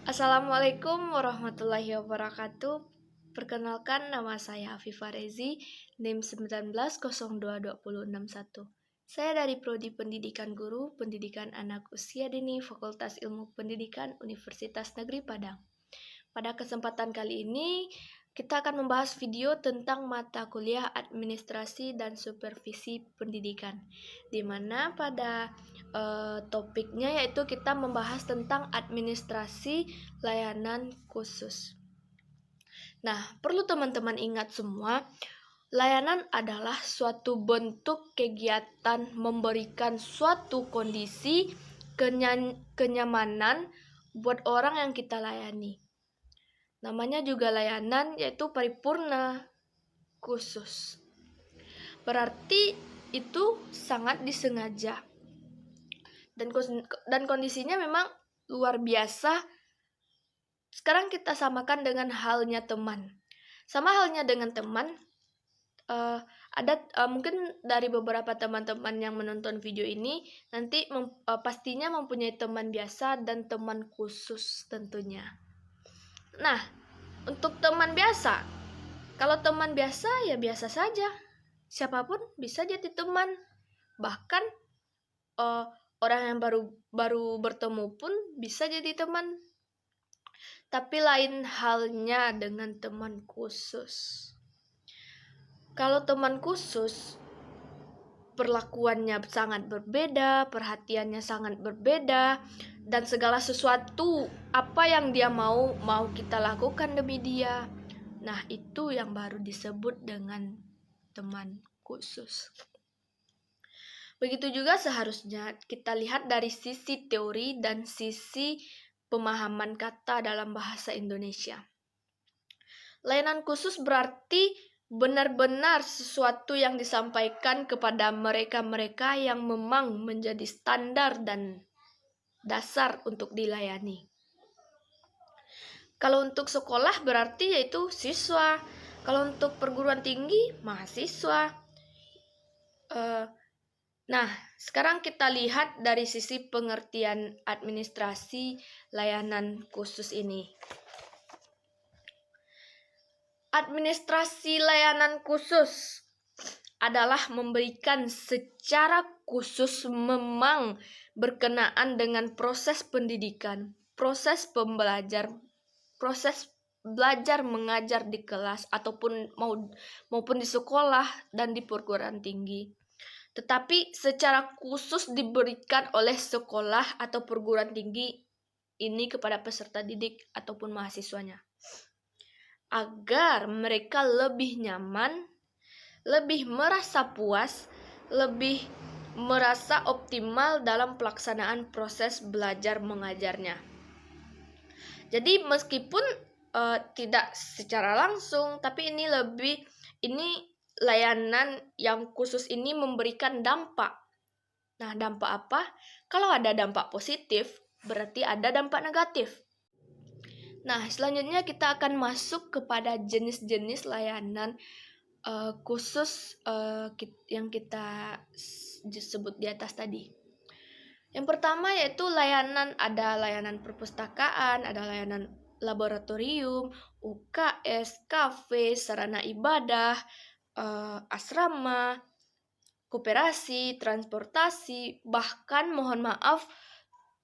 Assalamualaikum warahmatullahi wabarakatuh. Perkenalkan, nama saya Afifa Rezi, NIM 19022061. Saya dari Prodi Pendidikan Guru, Pendidikan Anak Usia Dini, Fakultas Ilmu Pendidikan, Universitas Negeri Padang. Pada kesempatan kali ini, kita akan membahas video tentang mata kuliah administrasi dan supervisi pendidikan, di mana pada topiknya yaitu kita membahas tentang administrasi layanan khusus. Nah, perlu teman-teman ingat semua, layanan adalah suatu bentuk kegiatan memberikan suatu kondisi kenyamanan buat orang yang kita layani. Namanya juga layanan, yaitu paripurna khusus. Berarti itu sangat disengaja. Dan kondisinya memang luar biasa. Sekarang kita samakan dengan halnya teman. Sama halnya dengan teman, mungkin dari beberapa teman-teman yang menonton video ini nanti pastinya mempunyai teman biasa dan teman khusus tentunya. Nah, untuk teman biasa, kalau teman biasa ya biasa saja, siapapun bisa jadi teman. Bahkan orang yang baru bertemu pun bisa jadi teman. Tapi lain halnya dengan teman khusus. Kalau teman khusus, perlakuannya sangat berbeda, perhatiannya sangat berbeda, dan segala sesuatu apa yang dia mau kita lakukan demi dia. Nah, itu yang baru disebut dengan teman khusus. Begitu juga seharusnya kita lihat dari sisi teori dan sisi pemahaman kata dalam bahasa Indonesia. Layanan khusus berarti benar-benar sesuatu yang disampaikan kepada mereka-mereka yang memang menjadi standar dan dasar untuk dilayani. Kalau untuk sekolah berarti yaitu siswa. Kalau untuk perguruan tinggi, mahasiswa. Nah, sekarang kita lihat dari sisi pengertian administrasi layanan khusus ini. Administrasi layanan khusus adalah memberikan secara khusus memang berkenaan dengan proses pendidikan, proses belajar mengajar di kelas ataupun maupun di sekolah dan di perguruan tinggi. Tetapi secara khusus diberikan oleh sekolah atau perguruan tinggi ini kepada peserta didik ataupun mahasiswanya, agar mereka lebih nyaman, lebih merasa puas, lebih merasa optimal dalam pelaksanaan proses belajar mengajarnya. Jadi meskipun tidak secara langsung, tapi ini layanan yang khusus ini memberikan dampak. Nah, dampak apa? Kalau ada dampak positif, berarti ada dampak negatif. Nah, selanjutnya kita akan masuk kepada jenis-jenis layanan khusus yang kita sebut di atas tadi. Yang pertama yaitu ada layanan perpustakaan, ada layanan laboratorium, UKS, kafe, sarana ibadah, asrama, koperasi, transportasi, bahkan mohon maaf,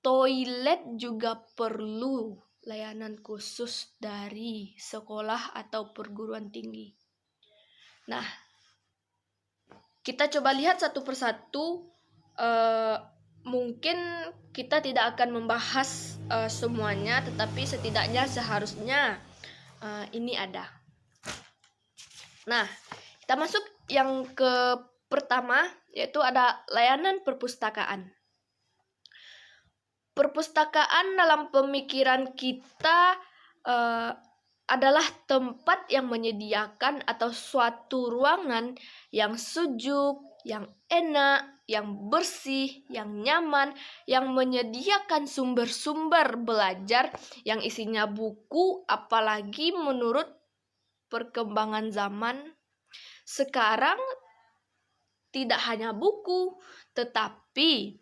toilet juga perlu layanan khusus dari sekolah atau perguruan tinggi. Nah, kita coba lihat satu persatu. Mungkin kita tidak akan membahas semuanya, tetapi setidaknya seharusnya ini ada. Nah, kita masuk yang ke pertama, yaitu ada layanan perpustakaan. Perpustakaan dalam pemikiran kita adalah tempat yang menyediakan atau suatu ruangan yang sejuk, yang enak, yang bersih, yang nyaman, yang menyediakan sumber-sumber belajar yang isinya buku, apalagi menurut perkembangan zaman. Sekarang tidak hanya buku, tetapi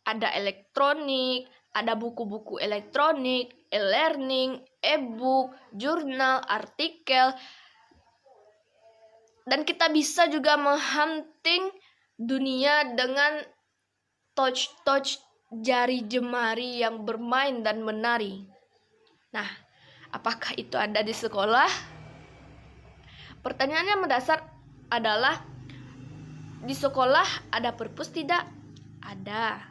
ada elektronik, ada buku-buku elektronik, e-learning, e-book, jurnal, artikel, dan kita bisa juga menghunting dunia dengan touch jari jemari yang bermain dan menari. Nah, apakah itu ada di sekolah? Pertanyaannya mendasar adalah, di sekolah ada perpus tidak? Ada.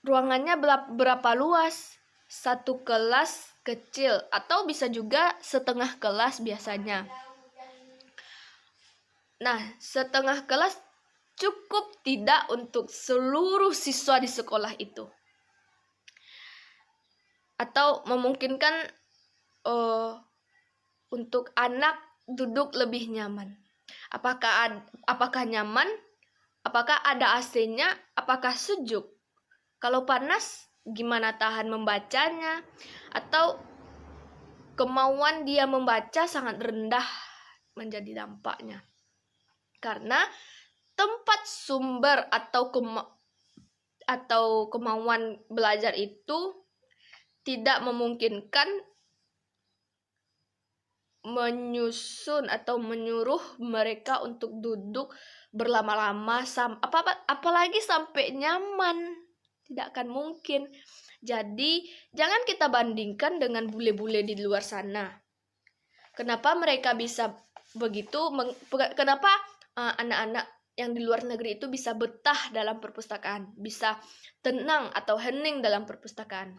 Ruangannya berapa luas? Satu kelas kecil atau bisa juga setengah kelas biasanya. Nah, setengah kelas cukup tidak untuk seluruh siswa di sekolah itu? Atau memungkinkan untuk anak duduk lebih nyaman? Apakah nyaman? Apakah ada AC-nya? Apakah sejuk? Kalau panas, gimana tahan membacanya? Atau kemauan dia membaca sangat rendah menjadi dampaknya? Karena tempat sumber atau kemauan belajar itu tidak memungkinkan menyusun atau menyuruh mereka untuk duduk berlama-lama, apalagi sampai nyaman. Tidak akan mungkin. Jadi jangan kita bandingkan dengan bule-bule di luar sana. Kenapa mereka bisa begitu? Kenapa anak-anak yang di luar negeri itu bisa betah dalam perpustakaan, bisa tenang atau hening dalam perpustakaan?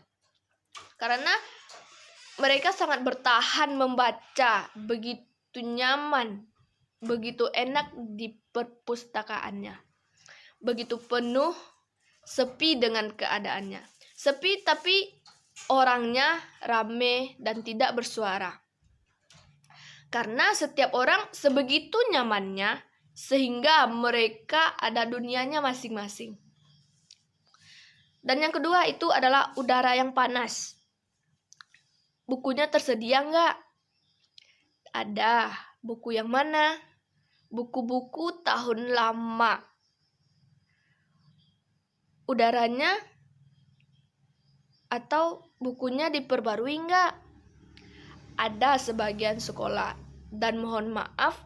Karena mereka sangat bertahan membaca, begitu nyaman, begitu enak di perpustakaannya, begitu penuh, sepi dengan keadaannya. Sepi tapi orangnya rame dan tidak bersuara. Karena setiap orang sebegitu nyamannya sehingga mereka ada dunianya masing-masing. Dan yang kedua itu adalah udara yang panas. Bukunya tersedia nggak? Ada. Buku yang mana? Buku-buku tahun lama. Udaranya atau bukunya diperbarui nggak? Ada sebagian sekolah. Dan mohon maaf,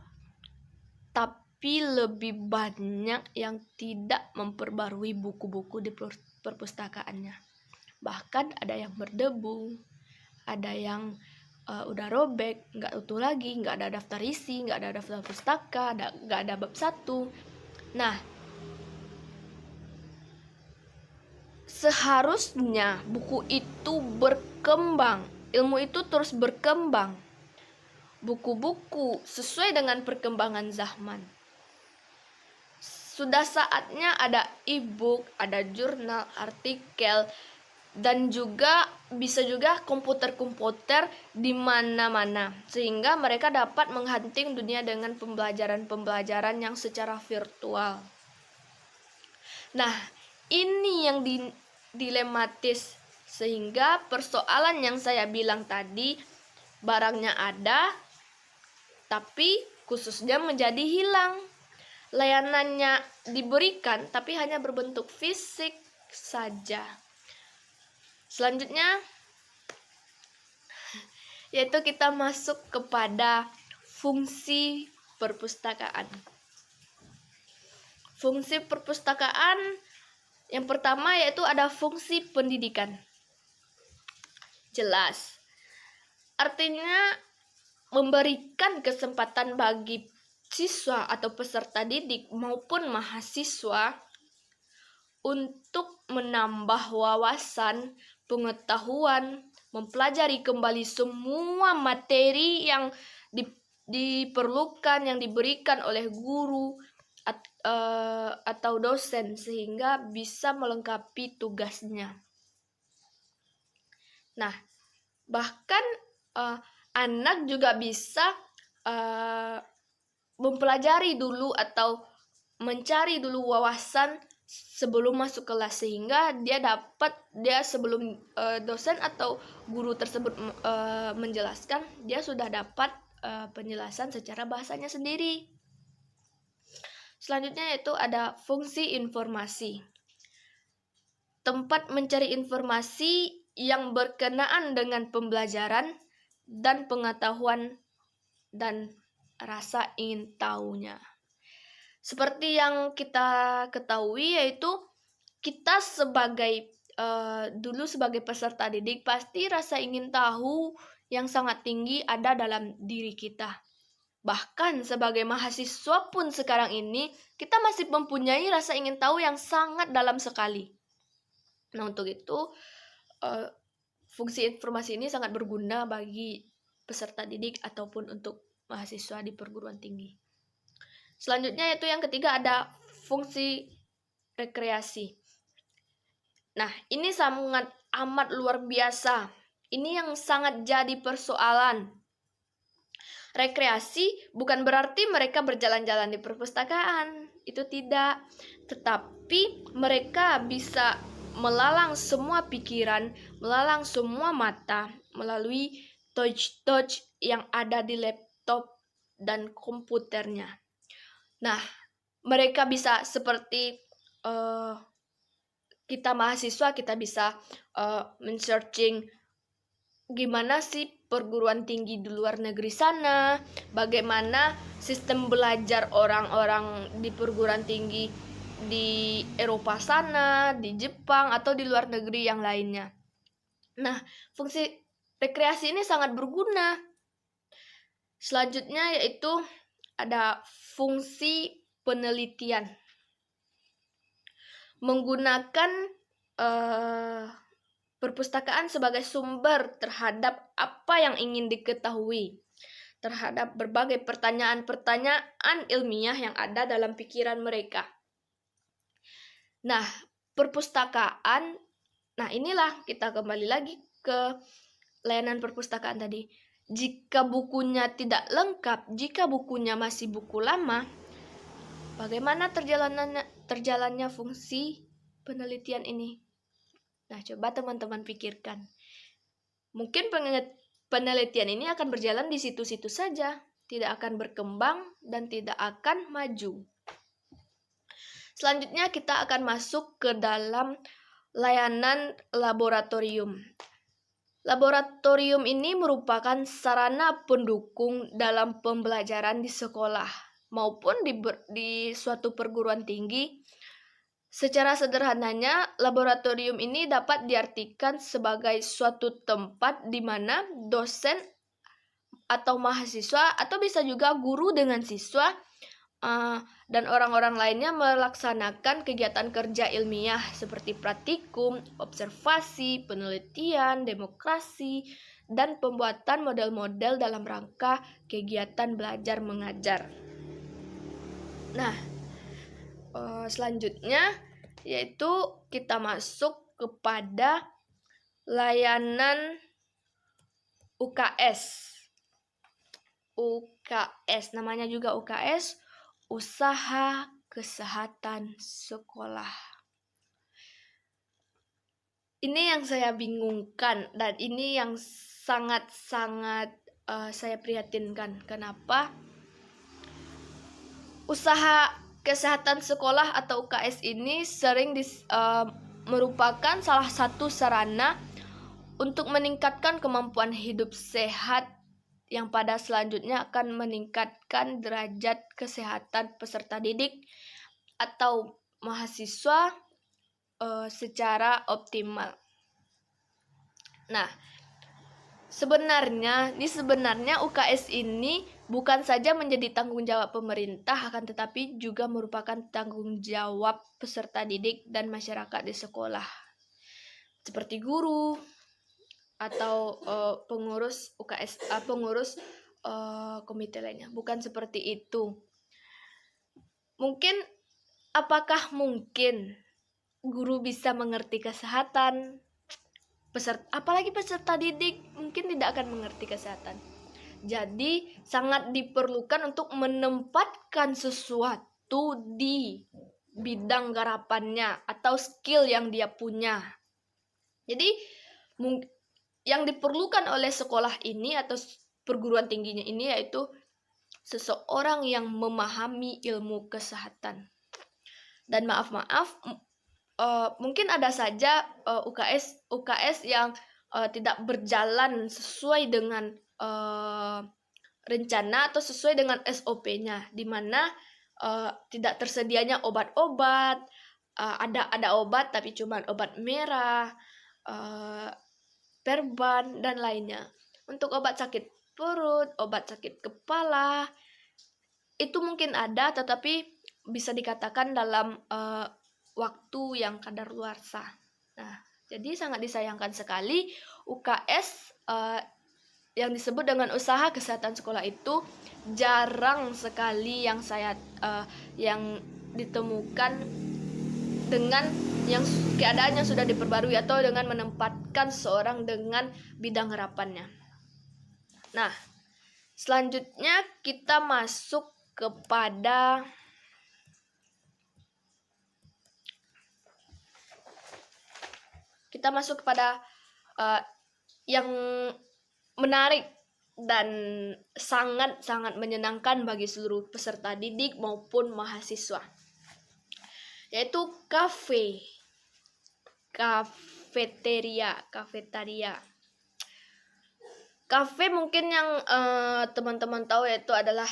tapi lebih banyak yang tidak memperbarui buku-buku di perpustakaannya. Bahkan ada yang berdebu, ada yang udah robek, nggak utuh lagi, nggak ada daftar isi, nggak ada daftar pustaka, nggak ada bab 1. Nah, seharusnya buku itu berkembang, ilmu itu terus berkembang. Buku-buku sesuai dengan perkembangan zaman. Sudah saatnya ada e-book, ada jurnal, artikel, dan juga bisa juga komputer-komputer di mana-mana, sehingga mereka dapat menghunting dunia dengan pembelajaran yang secara virtual. Nah, ini yang dilematis, sehingga persoalan yang saya bilang tadi, barangnya ada, tapi khususnya menjadi hilang. Layanannya diberikan, tapi hanya berbentuk fisik saja. Selanjutnya, yaitu kita masuk kepada fungsi perpustakaan. Fungsi perpustakaan yang pertama yaitu ada fungsi pendidikan. Jelas. Artinya memberikan kesempatan bagi siswa atau peserta didik maupun mahasiswa untuk menambah wawasan, pengetahuan, mempelajari kembali semua materi yang diperlukan, yang diberikan oleh guru atau dosen, sehingga bisa melengkapi tugasnya. Nah, bahkan anak juga bisa mempelajari dulu atau mencari dulu wawasan sebelum masuk kelas, sehingga dia sebelum dosen atau guru tersebut menjelaskan, dia sudah dapat penjelasan secara bahasanya sendiri. Selanjutnya yaitu ada fungsi informasi. Tempat mencari informasi yang berkenaan dengan pembelajaran dan pengetahuan dan rasa ingin tahunya. Seperti yang kita ketahui yaitu kita dulu sebagai peserta didik pasti rasa ingin tahu yang sangat tinggi ada dalam diri kita. Bahkan sebagai mahasiswa pun sekarang ini kita masih mempunyai rasa ingin tahu yang sangat dalam sekali. Nah, untuk itu fungsi informasi ini sangat berguna bagi peserta didik ataupun untuk mahasiswa di perguruan tinggi. Selanjutnya yaitu yang ketiga ada fungsi rekreasi. Nah, ini sangat amat luar biasa. Ini yang sangat jadi persoalan. Rekreasi bukan berarti mereka berjalan-jalan di perpustakaan. Itu tidak. Tetapi mereka bisa melalang semua pikiran, melalang semua mata melalui touch yang ada di laptop dan komputernya. Nah, mereka bisa seperti kita mahasiswa, kita bisa men-searching gimana sih perguruan tinggi di luar negeri sana, bagaimana sistem belajar orang-orang di perguruan tinggi di Eropa sana, di Jepang, atau di luar negeri yang lainnya. Nah, fungsi rekreasi ini sangat berguna. Selanjutnya yaitu ada fungsi penelitian. Menggunakan perpustakaan sebagai sumber terhadap apa yang ingin diketahui, terhadap berbagai pertanyaan-pertanyaan ilmiah yang ada dalam pikiran mereka. Nah, perpustakaan, nah inilah kita kembali lagi ke layanan perpustakaan tadi. Jika bukunya tidak lengkap, jika bukunya masih buku lama, bagaimana terjalannya fungsi penelitian ini? Nah, coba teman-teman pikirkan. Mungkin penelitian ini akan berjalan di situ-situ saja, tidak akan berkembang dan tidak akan maju. Selanjutnya kita akan masuk ke dalam layanan laboratorium. Laboratorium ini merupakan sarana pendukung dalam pembelajaran di sekolah maupun di suatu perguruan tinggi. Secara sederhananya, laboratorium ini dapat diartikan sebagai suatu tempat di mana dosen atau mahasiswa atau bisa juga guru dengan siswa dan orang-orang lainnya melaksanakan kegiatan kerja ilmiah seperti praktikum, observasi, penelitian, demokrasi, dan pembuatan model-model dalam rangka kegiatan belajar mengajar. Nah, selanjutnya yaitu kita masuk kepada layanan UKS. UKS, namanya juga UKS, Usaha Kesehatan Sekolah. Ini yang saya bingungkan dan ini yang sangat-sangat saya prihatinkan. Kenapa? Usaha Kesehatan Sekolah atau UKS ini sering merupakan salah satu sarana untuk meningkatkan kemampuan hidup sehat yang pada selanjutnya akan meningkatkan derajat kesehatan peserta didik atau mahasiswa secara optimal. Nah, sebenarnya UKS ini bukan saja menjadi tanggung jawab pemerintah, akan tetapi juga merupakan tanggung jawab peserta didik dan masyarakat di sekolah, seperti guru atau pengurus UKS, pengurus komite lainnya. Bukan seperti itu. Apakah mungkin guru bisa mengerti kesehatan? Apalagi peserta didik mungkin tidak akan mengerti kesehatan. Jadi sangat diperlukan untuk menempatkan sesuatu di bidang garapannya atau skill yang dia punya. Jadi yang diperlukan oleh sekolah ini atau perguruan tingginya ini yaitu seseorang yang memahami ilmu kesehatan. Dan mungkin ada saja UKS yang tidak berjalan sesuai dengan rencana atau sesuai dengan SOP-nya, di mana tidak tersedianya obat-obat, ada obat tapi cuma obat merah, perban, dan lainnya. Untuk obat sakit perut, obat sakit kepala, itu mungkin ada, tetapi bisa dikatakan dalam waktu yang kadaluarsa. Nah, jadi sangat disayangkan sekali UKS yang disebut dengan usaha kesehatan sekolah itu jarang sekali yang ditemukan dengan yang keadaan yang sudah diperbarui atau dengan menempatkan seorang dengan bidang harapannya. Nah, selanjutnya kita masuk kepada yang menarik dan sangat-sangat menyenangkan bagi seluruh peserta didik maupun mahasiswa, yaitu kafetaria. Kafe mungkin yang teman-teman tahu, yaitu adalah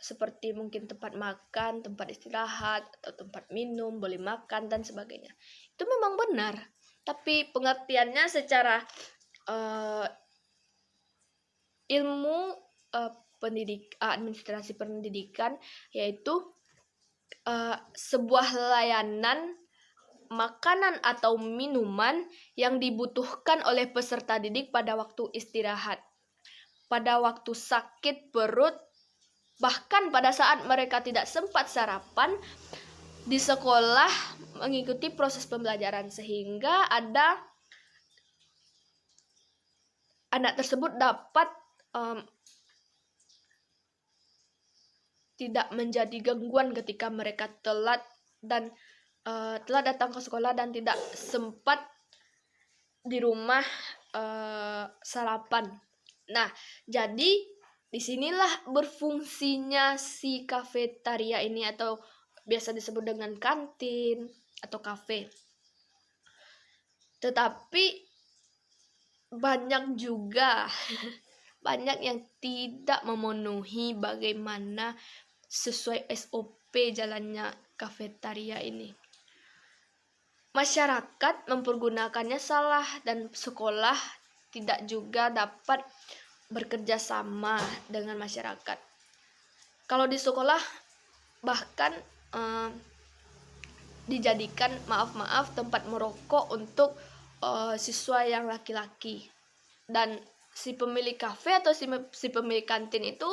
seperti mungkin tempat makan, tempat istirahat, atau tempat minum, boleh makan, dan sebagainya. Itu memang benar, tapi pengertiannya secara ilmu administrasi pendidikan, yaitu sebuah layanan makanan atau minuman yang dibutuhkan oleh peserta didik pada waktu istirahat, pada waktu sakit perut, bahkan pada saat mereka tidak sempat sarapan di sekolah mengikuti proses pembelajaran, sehingga anak tersebut dapat tidak menjadi gangguan ketika mereka telat datang ke sekolah dan tidak sempat di rumah sarapan. Nah, jadi disinilah berfungsinya si kafetaria ini, atau biasa disebut dengan kantin atau kafe. Tetapi banyak yang tidak memenuhi bagaimana sesuai SOP jalannya kafetaria ini. Masyarakat mempergunakannya salah, dan sekolah tidak juga dapat bekerja sama dengan masyarakat. Kalau di sekolah bahkan dijadikan tempat merokok untuk siswa yang laki-laki, dan si pemilik kafe atau si pemilik kantin itu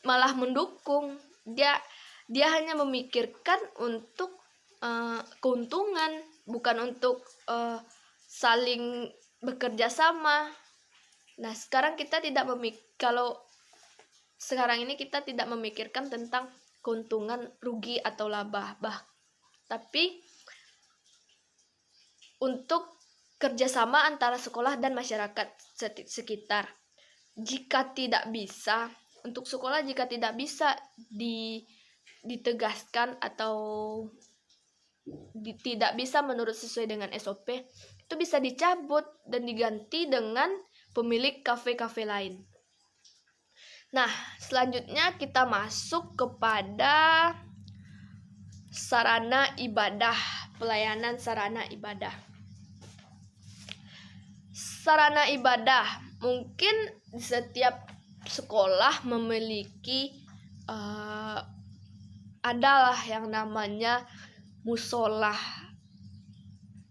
malah mendukung. Dia hanya memikirkan untuk keuntungan, bukan untuk saling bekerja sama. Nah, sekarang ini kita tidak memikirkan tentang keuntungan, rugi atau laba, tapi untuk kerjasama antara sekolah dan masyarakat sekitar. Untuk sekolah jika tidak bisa ditegaskan atau tidak bisa menurut sesuai dengan SOP, itu bisa dicabut dan diganti dengan pemilik kafe-kafe lain. Nah, selanjutnya kita masuk kepada sarana ibadah, pelayanan sarana ibadah. Sarana ibadah, mungkin setiap sekolah memiliki adalah yang namanya musola,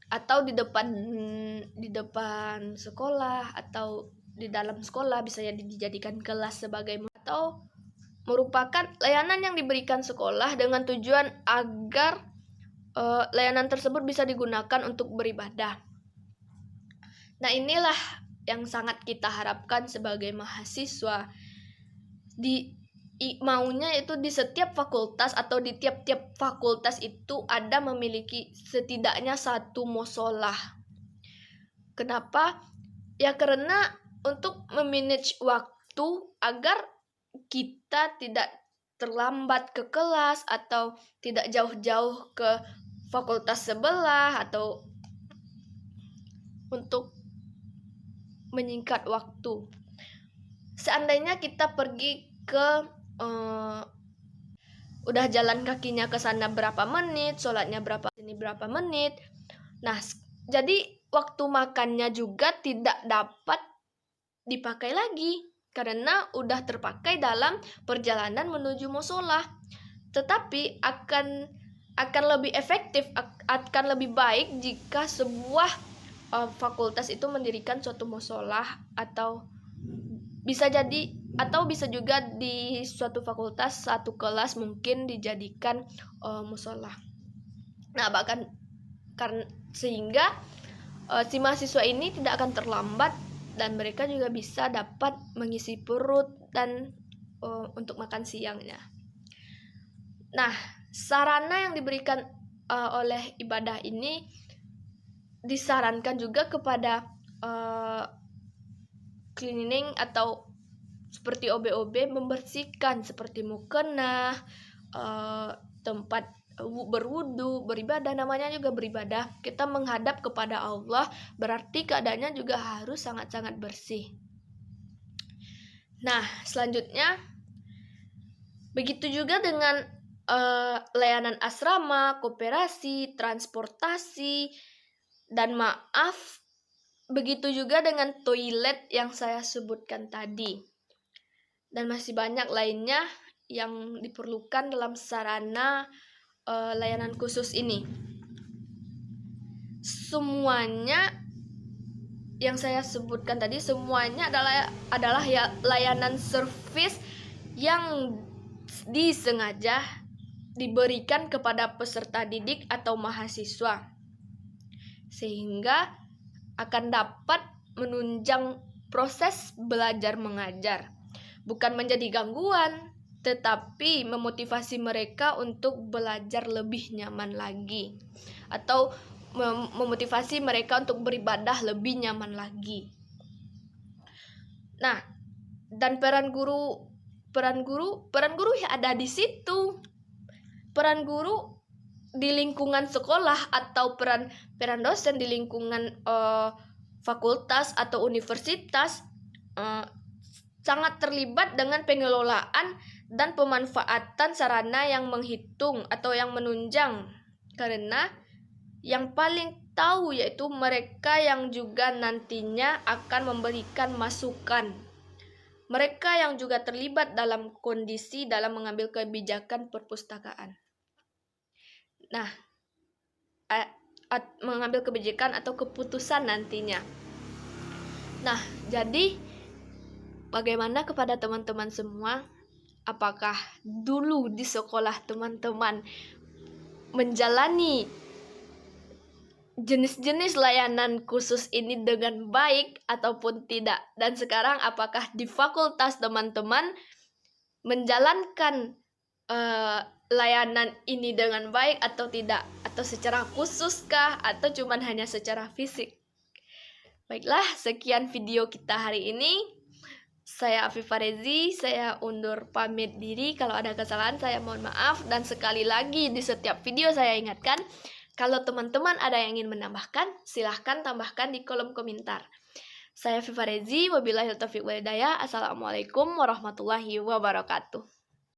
atau di depan sekolah atau di dalam sekolah bisa dijadikan kelas sebagai, atau merupakan layanan yang diberikan sekolah dengan tujuan agar layanan tersebut bisa digunakan untuk beribadah. Nah, inilah yang sangat kita harapkan sebagai mahasiswa. Maunya itu di setiap fakultas atau di tiap-tiap fakultas itu ada memiliki setidaknya satu musola. Kenapa? Ya karena untuk memanage waktu agar kita tidak terlambat ke kelas atau tidak jauh-jauh ke fakultas sebelah, atau untuk menyingkat waktu. Seandainya kita pergi ke udah jalan kakinya ke sana berapa menit, sholatnya berapa ini berapa menit. Nah, jadi waktu makannya juga tidak dapat dipakai lagi karena udah terpakai dalam perjalanan menuju musola. Tetapi akan lebih efektif, akan lebih baik jika sebuah fakultas itu mendirikan suatu musola, atau bisa juga di suatu fakultas satu kelas mungkin dijadikan musola. Nah, bahkan sehingga si mahasiswa ini tidak akan terlambat dan mereka juga bisa dapat mengisi perut dan untuk makan siangnya. Nah, sarana yang diberikan oleh ibadah ini disarankan juga kepada cleaning atau seperti OB-OB membersihkan seperti mukena, tempat berwudu, beribadah, namanya juga beribadah. Kita menghadap kepada Allah, berarti keadaannya juga harus sangat-sangat bersih. Nah, selanjutnya begitu juga dengan layanan asrama, koperasi, transportasi, dan maaf, begitu juga dengan toilet yang saya sebutkan tadi. Dan masih banyak lainnya yang diperlukan dalam sarana layanan khusus ini. Semuanya yang saya sebutkan tadi semuanya adalah layanan servis yang disengaja diberikan kepada peserta didik atau mahasiswa, sehingga akan dapat menunjang proses belajar mengajar, bukan menjadi gangguan, tetapi memotivasi mereka untuk belajar lebih nyaman lagi, atau memotivasi mereka untuk beribadah lebih nyaman lagi. Nah, dan peran guru ya ada di situ. Peran guru di lingkungan sekolah atau peran dosen di lingkungan fakultas atau universitas sangat terlibat dengan pengelolaan dan pemanfaatan sarana yang menghitung atau yang menunjang, karena yang paling tahu yaitu mereka yang juga nantinya akan memberikan masukan. Mereka yang juga terlibat dalam kondisi dalam mengambil kebijakan perpustakaan. Nah, mengambil kebijakan atau keputusan nantinya. Nah, jadi bagaimana kepada teman-teman semua? Apakah dulu di sekolah teman-teman menjalani jenis-jenis layanan khusus ini dengan baik ataupun tidak? Dan sekarang apakah di fakultas teman-teman menjalankan layanan ini dengan baik atau tidak? Atau secara khususkah? Atau cuman hanya secara fisik? Baiklah, sekian video kita hari ini. Saya Afifah Rezi, saya undur pamit diri. Kalau ada kesalahan saya mohon maaf. Dan sekali lagi di setiap video saya ingatkan, kalau teman-teman ada yang ingin menambahkan, silahkan tambahkan di kolom komentar. Saya Afifah Rezi, wabillahi taufiq wal hidayah. Assalamualaikum warahmatullahi wabarakatuh.